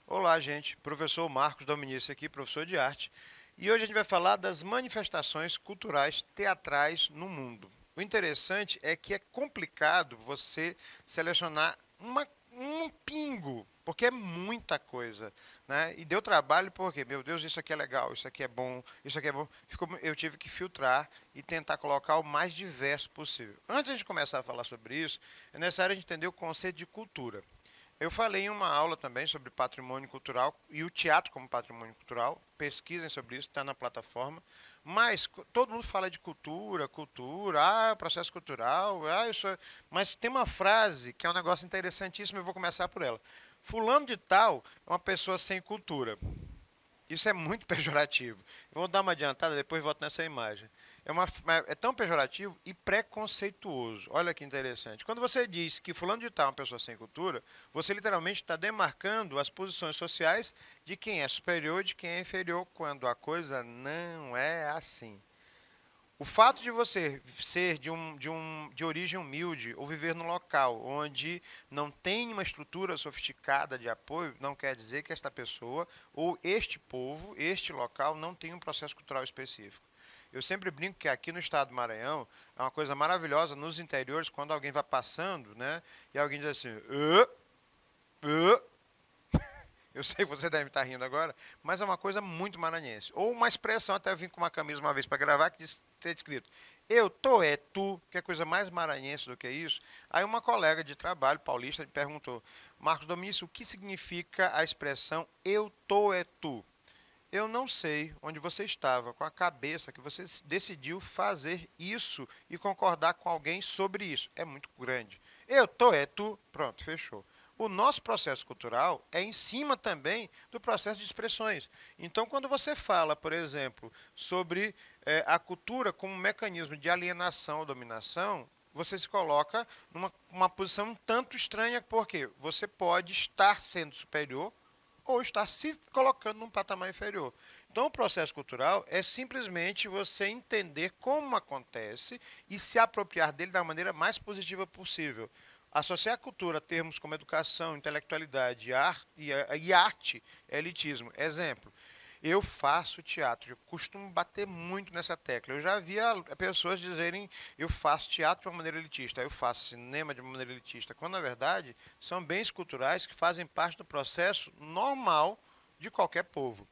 Olá, gente. Professor Marcos Dominici aqui, professor de arte. E hoje a gente vai falar das manifestações culturais teatrais no mundo. O interessante é que é complicado você selecionar um pingo, porque é muita coisa, né? E deu trabalho porque, meu Deus, isso aqui é legal, isso aqui é bom, isso aqui é bom. Eu tive que filtrar e tentar colocar o mais diverso possível. Antes de começar a falar sobre isso, é necessário a gente entender o conceito de cultura. Eu falei em uma aula também sobre patrimônio cultural e o teatro como patrimônio cultural. Pesquisem sobre isso, está na plataforma. Mas todo mundo fala de cultura, processo cultural, isso. Mas tem uma frase que é um negócio interessantíssimo, eu vou começar por ela. Fulano de tal é uma pessoa sem cultura. Isso é muito pejorativo. Eu vou dar uma adiantada, depois volto nessa imagem. É tão pejorativo e preconceituoso. Olha que interessante. Quando você diz que fulano de tal é uma pessoa sem cultura, você literalmente está demarcando as posições sociais de quem é superior e de quem é inferior, quando a coisa não é assim. O fato de você ser de origem humilde ou viver num local onde não tem uma estrutura sofisticada de apoio, não quer dizer que esta pessoa ou este povo, este local, não tem um processo cultural específico. Eu sempre brinco que aqui no estado do Maranhão é uma coisa maravilhosa nos interiores, quando alguém vai passando, né, e alguém diz assim, eu sei que você deve estar rindo agora, mas é uma coisa muito maranhense. Ou uma expressão, até eu vim com uma camisa uma vez para gravar, que diz ter escrito, eu tô é tu, que é coisa mais maranhense do que isso. Aí uma colega de trabalho, paulista, me perguntou, Marcos Domício, o que significa a expressão eu tô é tu? Eu não sei onde você estava, com a cabeça que você decidiu fazer isso e concordar com alguém sobre isso. É muito grande. Eu tô, é tu, pronto, fechou. O nosso processo cultural é em cima também do processo de expressões. Então, quando você fala, por exemplo, sobre a cultura como um mecanismo de alienação ou dominação, você se coloca numa uma posição um tanto estranha, porque você pode estar sendo superior ou estar se colocando num patamar inferior. Então, o processo cultural é simplesmente você entender como acontece e se apropriar dele da maneira mais positiva possível. Associar a cultura a termos como educação, intelectualidade e arte é elitismo. Exemplo, eu faço teatro, eu costumo bater muito nessa tecla. Eu já via pessoas dizerem eu faço teatro de uma maneira elitista, eu faço cinema de uma maneira elitista, quando na verdade são bens culturais que fazem parte do processo normal de qualquer povo.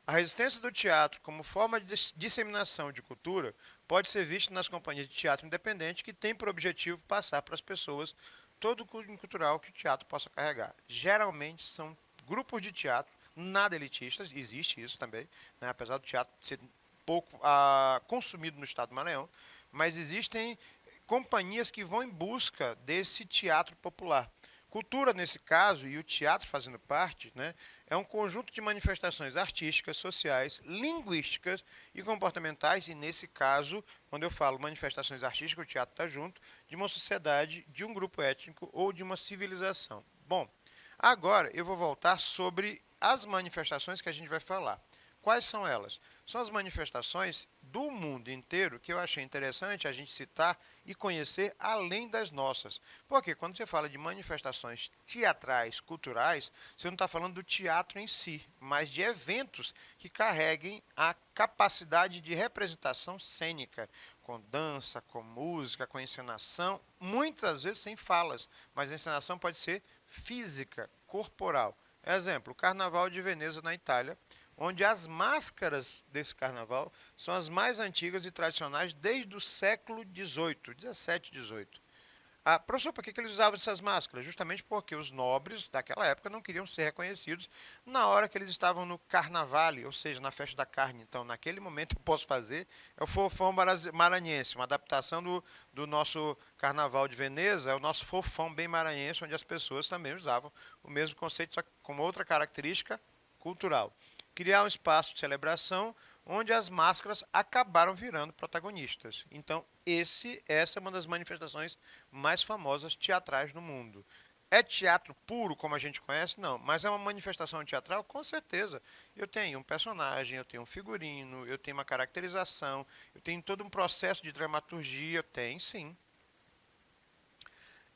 A resistência do teatro como forma de disseminação de cultura pode ser vista nas companhias de teatro independente que têm por objetivo passar para as pessoas todo o cunho cultural que o teatro possa carregar. Geralmente são grupos de teatro nada elitistas, existe isso também, né, apesar do teatro ser pouco consumido no estado do Maranhão, mas existem companhias que vão em busca desse teatro popular. Cultura, nesse caso, e o teatro fazendo parte, né, é um conjunto de manifestações artísticas, sociais, linguísticas e comportamentais, e nesse caso, quando eu falo manifestações artísticas, o teatro está junto, de uma sociedade, de um grupo étnico ou de uma civilização. Bom, agora eu vou voltar sobre as manifestações que a gente vai falar. Quais são elas? São as manifestações do mundo inteiro que eu achei interessante a gente citar e conhecer além das nossas. Porque quando você fala de manifestações teatrais, culturais, você não está falando do teatro em si, mas de eventos que carreguem a capacidade de representação cênica, com dança, com música, com encenação, muitas vezes sem falas, mas a encenação pode ser física, corporal. Exemplo, o Carnaval de Veneza na Itália, onde as máscaras desse carnaval são as mais antigas e tradicionais desde o século XVIII, 17, 18. Professor, por que eles usavam essas máscaras? Justamente porque os nobres daquela época não queriam ser reconhecidos na hora que eles estavam no carnavale, ou seja, na festa da carne. Então, naquele momento, eu posso fazer é o fofão maranhense, uma adaptação do nosso carnaval de Veneza, é o nosso fofão bem maranhense, onde as pessoas também usavam o mesmo conceito, só que com outra característica cultural. Criar um espaço de celebração onde as máscaras acabaram virando protagonistas. Então, essa é uma das manifestações mais famosas teatrais no mundo. É teatro puro, como a gente conhece? Não, mas é uma manifestação teatral? Com certeza. Eu tenho um personagem, eu tenho um figurino, eu tenho uma caracterização, eu tenho todo um processo de dramaturgia, tem sim.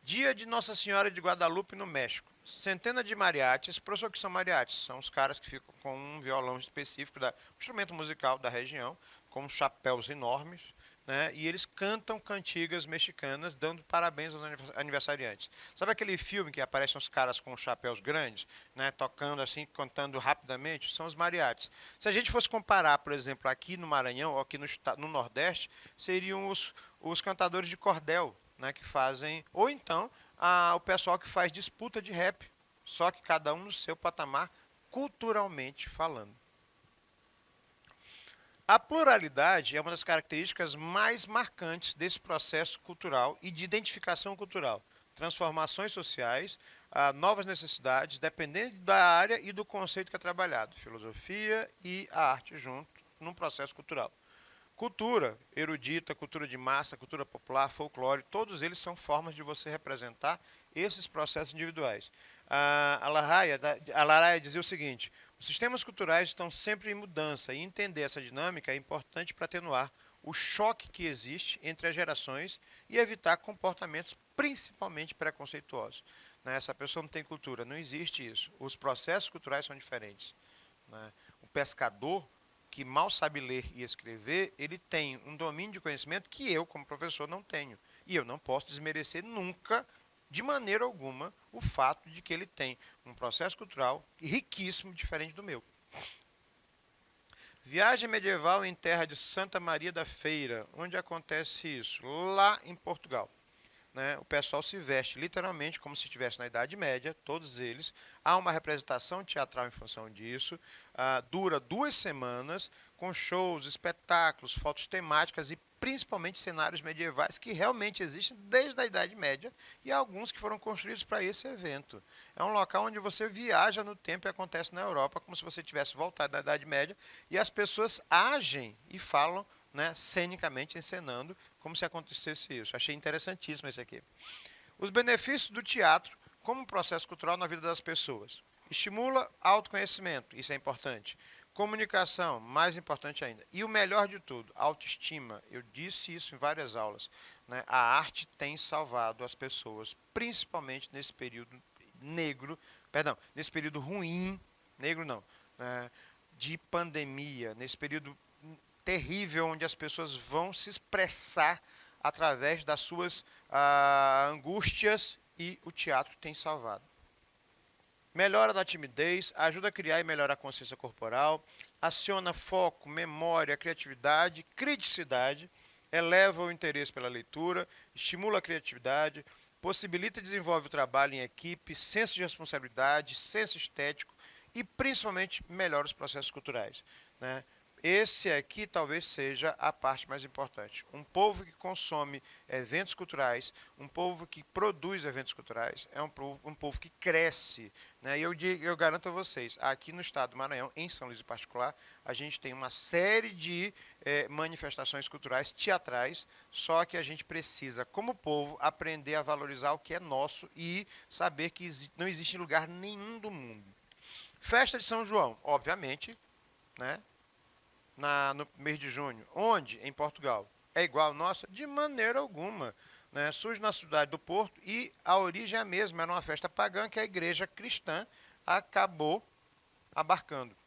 Dia de Nossa Senhora de Guadalupe no México. Centena de mariachis. Professor, o que são mariachis? São os caras que ficam com um violão específico, um instrumento musical da região, com chapéus enormes, né? E eles cantam cantigas mexicanas, dando parabéns aos aniversariantes. Sabe aquele filme que aparecem os caras com chapéus grandes, né? Tocando assim, cantando rapidamente? São os mariachis. Se a gente fosse comparar, por exemplo, aqui no Maranhão, ou aqui no Nordeste, seriam os cantadores de cordel, né, que fazem, ou então o pessoal que faz disputa de rap, só que cada um no seu patamar, culturalmente falando. A pluralidade é uma das características mais marcantes desse processo cultural e de identificação cultural. Transformações sociais, novas necessidades, dependendo da área e do conceito que é trabalhado. Filosofia e a arte junto num processo cultural. Cultura erudita, cultura de massa, cultura popular, folclore, todos eles são formas de você representar esses processos individuais. A Laraia dizia o seguinte: os sistemas culturais estão sempre em mudança e entender essa dinâmica é importante para atenuar o choque que existe entre as gerações e evitar comportamentos principalmente preconceituosos. Né? Essa pessoa não tem cultura, não existe isso. Os processos culturais são diferentes. Né? O pescador que mal sabe ler e escrever, ele tem um domínio de conhecimento que eu, como professor, não tenho. E eu não posso desmerecer nunca, de maneira alguma, o fato de que ele tem um processo cultural riquíssimo, diferente do meu. Viagem medieval em terra de Santa Maria da Feira. Onde acontece isso? Lá em Portugal. Né, o pessoal se veste literalmente como se estivesse na Idade Média, todos eles. Há uma representação teatral em função disso. Dura 2 semanas, com shows, espetáculos, fotos temáticas e principalmente cenários medievais que realmente existem desde a Idade Média e alguns que foram construídos para esse evento. É um local onde você viaja no tempo e acontece na Europa como se você tivesse voltado da Idade Média e as pessoas agem e falam, né, cenicamente encenando como se acontecesse isso. Achei interessantíssimo esse aqui. Os benefícios do teatro como processo cultural na vida das pessoas. Estimula autoconhecimento, isso é importante. Comunicação, mais importante ainda. E o melhor de tudo, autoestima. Eu disse isso em várias aulas. Né? A arte tem salvado as pessoas, principalmente nesse período negro, perdão, nesse período ruim, negro não, né? De pandemia, nesse período terrível onde as pessoas vão se expressar através das suas angústias e o teatro tem salvado. Melhora da timidez, ajuda a criar e melhorar a consciência corporal, aciona foco, memória, criatividade, criticidade, eleva o interesse pela leitura, estimula a criatividade, possibilita e desenvolve o trabalho em equipe, senso de responsabilidade, senso estético e principalmente melhora os processos culturais. Né? Esse aqui talvez seja a parte mais importante. Um povo que consome eventos culturais, um povo que produz eventos culturais, é um povo que cresce. Né? E eu garanto a vocês, aqui no estado do Maranhão, em São Luís em particular, a gente tem uma série de manifestações culturais teatrais, só que a gente precisa, como povo, aprender a valorizar o que é nosso e saber que não existe lugar nenhum do mundo. Festa de São João, obviamente, né? No mês de junho. Onde? Em Portugal. É igual nossa? De maneira alguma. Né? Surge na cidade do Porto e a origem é a mesma. Era uma festa pagã que a igreja cristã acabou abarcando.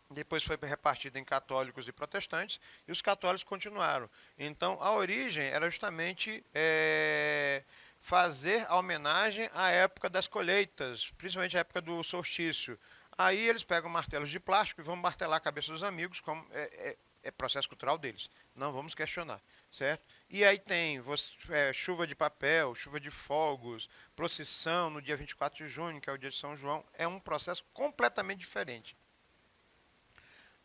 Depois foi repartida em católicos e protestantes e os católicos continuaram. Então a origem era justamente fazer a homenagem à época das colheitas, principalmente à época do solstício. Aí eles pegam martelos de plástico e vão martelar a cabeça dos amigos, como é processo cultural deles. Não vamos questionar, certo? E aí tem chuva de papel, chuva de fogos, procissão no dia 24 de junho, que é o dia de São João. É um processo completamente diferente.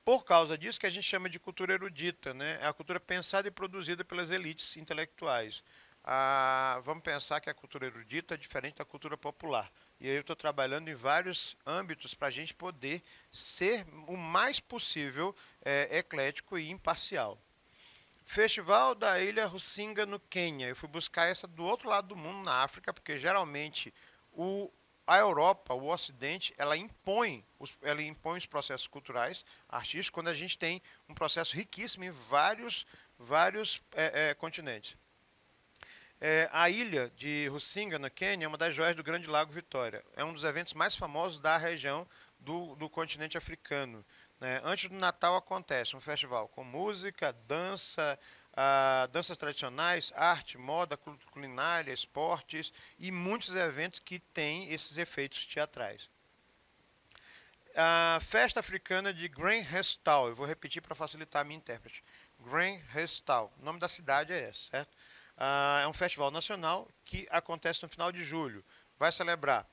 Por causa disso que a gente chama de cultura erudita, né? É a cultura pensada e produzida pelas elites intelectuais. Vamos pensar que a cultura erudita é diferente da cultura popular. E aí eu estou trabalhando em vários âmbitos para a gente poder ser o mais possível eclético e imparcial. Festival da Ilha Rusinga, no Quênia. Eu fui buscar essa do outro lado do mundo, na África, porque geralmente O, a Europa, o Ocidente, ela impõe os processos culturais, artísticos, quando a gente tem um processo riquíssimo em vários continentes. A ilha de Rusinga, no Quênia, é uma das joias do Grande Lago Vitória. É um dos eventos mais famosos da região do continente africano. Né? Antes do Natal acontece um festival com música, dança, danças tradicionais, arte, moda, culinária, esportes e muitos eventos que têm esses efeitos teatrais. A festa africana de Gran Restal, eu vou repetir para facilitar a minha intérprete. Gran Restal, o nome da cidade é esse, certo? É um festival nacional que acontece no final de julho. Vai celebrar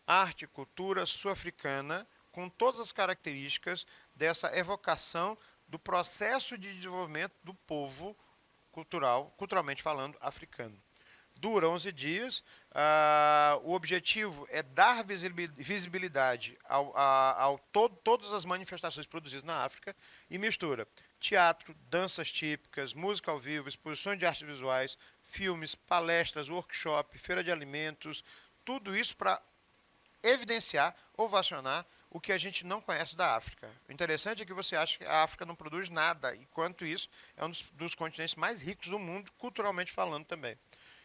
arte e cultura sul-africana com todas as características dessa evocação do processo de desenvolvimento do povo culturalmente falando, africano. Dura 11 dias. O objetivo é dar visibilidade todas as manifestações produzidas na África e mistura teatro, danças típicas, música ao vivo, exposições de artes visuais, filmes, palestras, workshop, feira de alimentos, tudo isso para evidenciar, ovacionar o que a gente não conhece da África. O interessante é que você acha que a África não produz nada, enquanto isso é um dos continentes mais ricos do mundo, culturalmente falando também.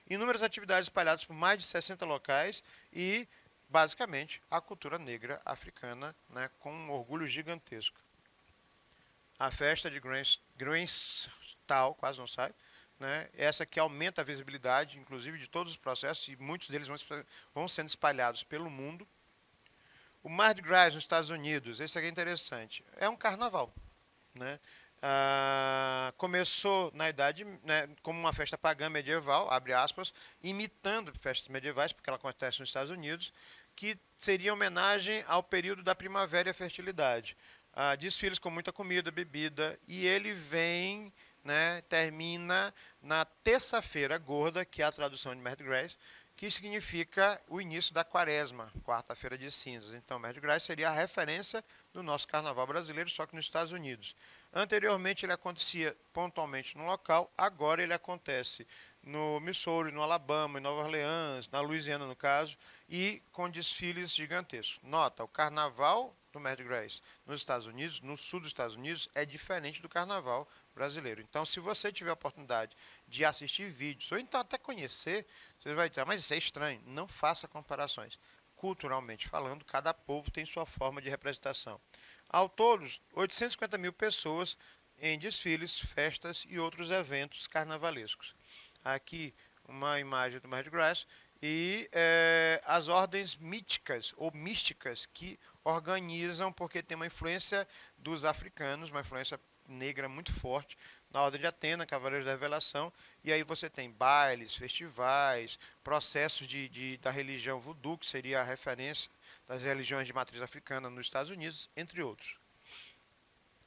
Inúmeras atividades espalhadas por mais de 60 locais e, basicamente, a cultura negra africana, né, com um orgulho gigantesco. A festa de Granstal, quase não sai, né, essa que aumenta a visibilidade, inclusive, de todos os processos, e muitos deles vão sendo espalhados pelo mundo. O Mardi Gras nos Estados Unidos, esse aqui é interessante, é um carnaval. Né? Começou na idade, né, como uma festa pagã medieval, abre aspas, imitando festas medievais, porque ela acontece nos Estados Unidos, que seria homenagem ao período da primavera e a fertilidade. Desfiles com muita comida, bebida, e ele vem, né, termina na terça-feira gorda, que é a tradução de Mardi Gras, que significa o início da quaresma, quarta-feira de cinzas. Então, Mardi Gras seria a referência do nosso carnaval brasileiro, só que nos Estados Unidos. Anteriormente ele acontecia pontualmente no local, agora ele acontece no Missouri, no Alabama, em Nova Orleans, na Louisiana no caso, e com desfiles gigantescos. Nota, o carnaval do Mardi Gras nos Estados Unidos, no sul dos Estados Unidos, é diferente do carnaval brasileiro. Então, se você tiver a oportunidade de assistir vídeos, ou então até conhecer, você vai dizer, mas isso é estranho. Não faça comparações. Culturalmente falando, cada povo tem sua forma de representação. Ao todo, 850 mil pessoas em desfiles, festas e outros eventos carnavalescos. Aqui uma imagem do Mardi Gras e as ordens míticas ou místicas que organizam, porque tem uma influência dos africanos, uma influência negra muito forte, na Ordem de Atena, Cavaleiros da Revelação, e aí você tem bailes, festivais, processos da religião voodoo, que seria a referência das religiões de matriz africana nos Estados Unidos, entre outros.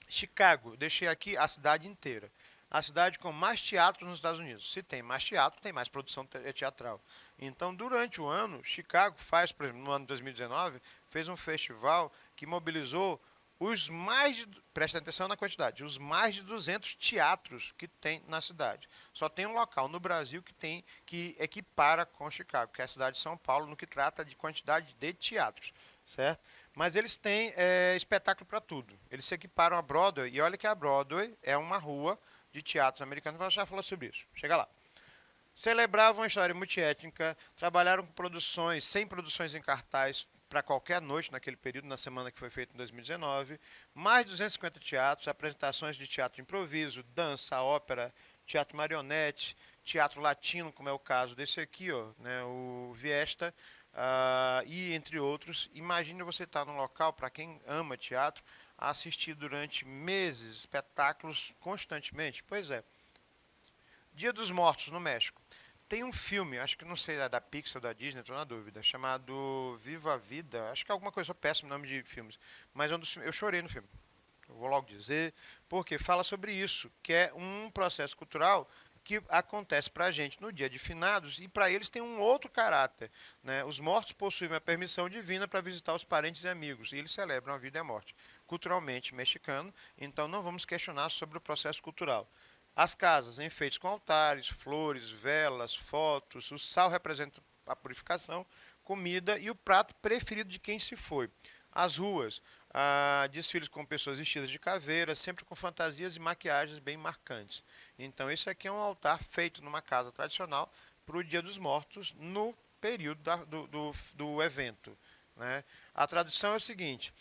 Chicago, deixei aqui a cidade inteira. A cidade com mais teatro nos Estados Unidos. Se tem mais teatro, tem mais produção teatral. Então, durante o ano, Chicago faz, por exemplo, no ano de 2019, fez um festival que mobilizou os mais de, presta atenção na quantidade, os mais de 200 teatros que tem na cidade. Só tem um local no Brasil que equipara com Chicago, que é a cidade de São Paulo, no que trata de quantidade de teatros, certo? Mas eles têm espetáculo para tudo. Eles se equiparam a Broadway, e olha que a Broadway é uma rua de teatros americanos, nós já falamos sobre isso. Chega lá. Celebravam a história multiétnica, trabalharam com produções, 100 produções em cartaz, para qualquer noite naquele período, na semana que foi feita em 2019, mais de 250 teatros, apresentações de teatro improviso, dança, ópera, teatro marionete, teatro latino, como é o caso desse aqui, ó, né, o Viesta, e entre outros. Imagine você estar num local, para quem ama teatro, assistir durante meses espetáculos constantemente. Pois é. Dia dos Mortos, no México. Tem um filme, acho que não sei, é da Pixar ou da Disney, estou na dúvida, chamado Viva a Vida. Acho que é alguma coisa, eu péssimo nome de filmes. Mas eu chorei no filme. Eu vou logo dizer, porque fala sobre isso, que é um processo cultural que acontece para a gente no dia de finados e para eles tem um outro caráter. Né? Os mortos possuem uma permissão divina para visitar os parentes e amigos e eles celebram a vida e a morte. Culturalmente mexicano, então não vamos questionar sobre o processo cultural. As casas enfeites com altares, flores, velas, fotos. O sal representa a purificação, comida e o prato preferido de quem se foi. As ruas, desfiles com pessoas vestidas de caveira, sempre com fantasias e maquiagens bem marcantes. Então, isso aqui é um altar feito numa casa tradicional para o Dia dos Mortos no período do evento. Né? A tradição é o seguinte: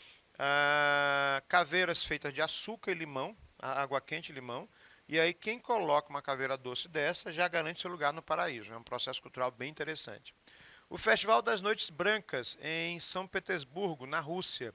caveiras feitas de açúcar e limão, água quente e limão, e aí quem coloca uma caveira doce dessa já garante seu lugar no paraíso. É um processo cultural bem interessante. O Festival das Noites Brancas, em São Petersburgo, na Rússia.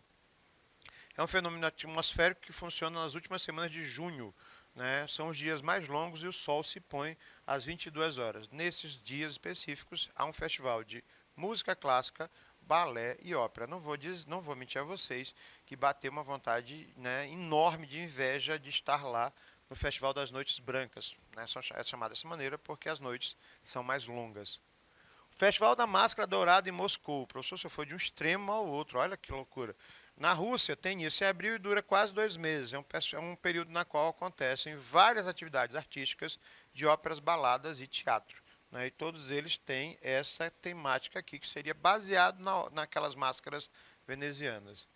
É um fenômeno atmosférico que funciona nas últimas semanas de junho. Né? São os dias mais longos e o sol se põe às 22 horas. Nesses dias específicos, há um festival de música clássica, balé e ópera. Não vou mentir a vocês que bateu uma vontade, né, enorme de inveja de estar lá no Festival das Noites Brancas. Né? É chamado dessa maneira porque as noites são mais longas. Festival da Máscara Dourada em Moscou. Professor, você foi de um extremo ao outro. Olha que loucura. Na Rússia tem início em abril e dura quase 2 meses. É um período na qual acontecem várias atividades artísticas de óperas, baladas e teatro. Né? E todos eles têm essa temática aqui, que seria baseado naquelas máscaras venezianas.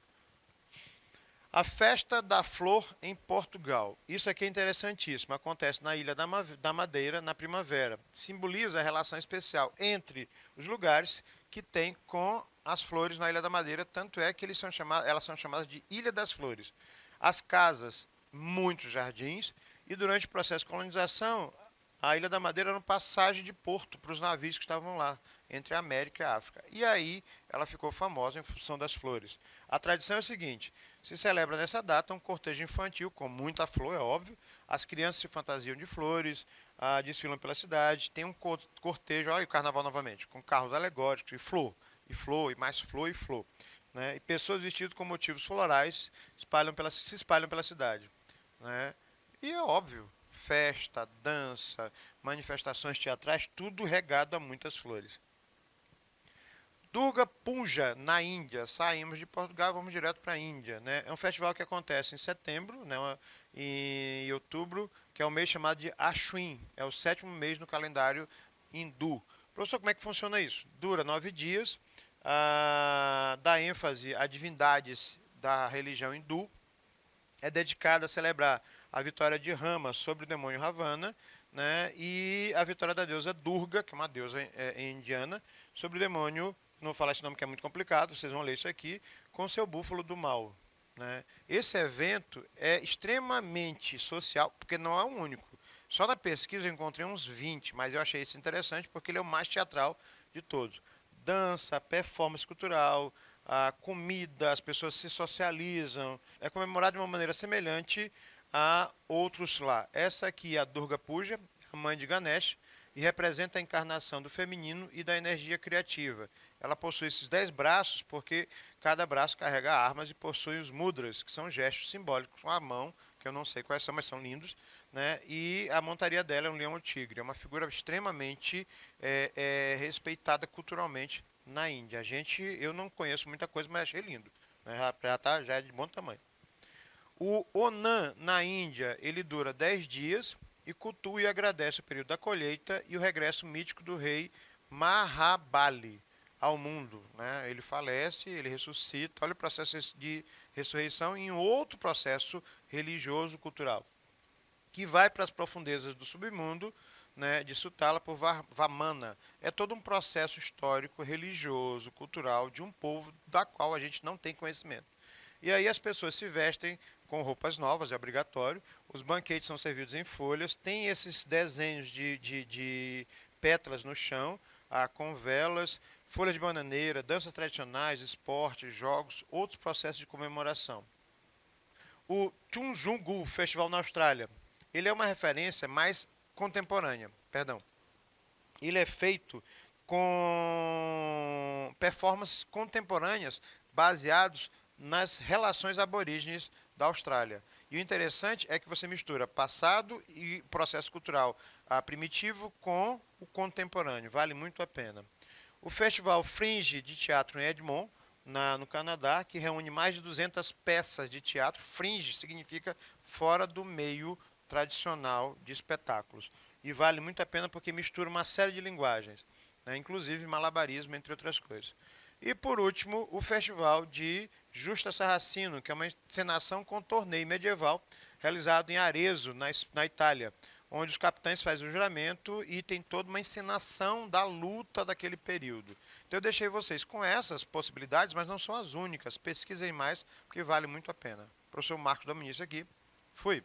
A Festa da Flor em Portugal. Isso aqui é interessantíssimo. Acontece na Ilha da Madeira, na primavera. Simboliza a relação especial entre os lugares que tem com as flores na Ilha da Madeira. Tanto é que elas são chamadas de Ilha das Flores. As casas, muitos jardins. E durante o processo de colonização, a Ilha da Madeira era uma passagem de porto para os navios que estavam lá, entre a América e a África. E aí ela ficou famosa em função das flores. A tradição é a seguinte: se celebra nessa data um cortejo infantil com muita flor, é óbvio. As crianças se fantasiam de flores, desfilam pela cidade. Tem um cortejo, olha o carnaval novamente, com carros alegóricos, e flor, e mais flor e flor. Né? E pessoas vestidas com motivos florais se espalham pela cidade. Né? E é óbvio, festa, dança, manifestações teatrais, tudo regado a muitas flores. Durga Puja, na Índia. Saímos de Portugal, vamos direto para a Índia. Né? É um festival que acontece em setembro, né, e outubro, que é o mês chamado de Ashwin. É o 7º mês no calendário hindu. Professor, como é que funciona isso? Dura 9 dias, dá ênfase a divindades da religião hindu. É dedicada a celebrar a vitória de Rama sobre o demônio Ravana, né, e a vitória da deusa Durga, que é uma deusa indiana, sobre o demônio, não vou falar esse nome que é muito complicado, vocês vão ler isso aqui, com seu búfalo do mal. Né. Esse evento é extremamente social, porque não é o único. Só na pesquisa eu encontrei uns 20, mas eu achei isso interessante porque ele é o mais teatral de todos. Dança, performance cultural, a comida, as pessoas se socializam. É comemorado de uma maneira semelhante a outros lá. Essa aqui é a Durga Puja, a mãe de Ganesh, e representa a encarnação do feminino e da energia criativa. Ela possui esses 10 braços porque cada braço carrega armas e possui os mudras, que são gestos simbólicos com a mão, que eu não sei quais são, mas são lindos. Né? E a montaria dela é um leão ou tigre. É uma figura extremamente respeitada culturalmente na Índia. Eu não conheço muita coisa, mas achei lindo. Né? Já é de bom tamanho. O Onam, na Índia, ele dura 10 dias e cultua e agradece o período da colheita e o regresso mítico do rei Mahabali ao mundo. Né? Ele falece, ele ressuscita. Olha o processo de ressurreição em outro processo religioso, cultural, que vai para as profundezas do submundo, né, de Sutala por Vamana. É todo um processo histórico, religioso, cultural de um povo da qual a gente não tem conhecimento. E aí as pessoas se vestem com roupas novas, é obrigatório. Os banquetes são servidos em folhas. Tem esses desenhos de pétalas no chão, com velas, folhas de bananeira, danças tradicionais, esportes, jogos, outros processos de comemoração. O Tjunjungu Festival na Austrália. Ele é uma referência mais contemporânea. Perdão. Ele é feito com performances contemporâneas baseados nas relações aborígenes da Austrália. E o interessante é que você mistura passado e processo cultural primitivo com o contemporâneo. Vale muito a pena. O Festival Fringe de Teatro em Edmonton, no Canadá, que reúne mais de 200 peças de teatro. Fringe significa fora do meio tradicional de espetáculos. E vale muito a pena porque mistura uma série de linguagens. né? Inclusive malabarismo, entre outras coisas. E por último, o Festival de Justa Sarracino, que é uma encenação com torneio medieval realizado em Arezzo, na Itália, onde os capitães fazem o juramento e tem toda uma encenação da luta daquele período. Então eu deixei vocês com essas possibilidades, mas não são as únicas. Pesquisem mais, porque vale muito a pena. Professor Marcos Dominici aqui. Fui.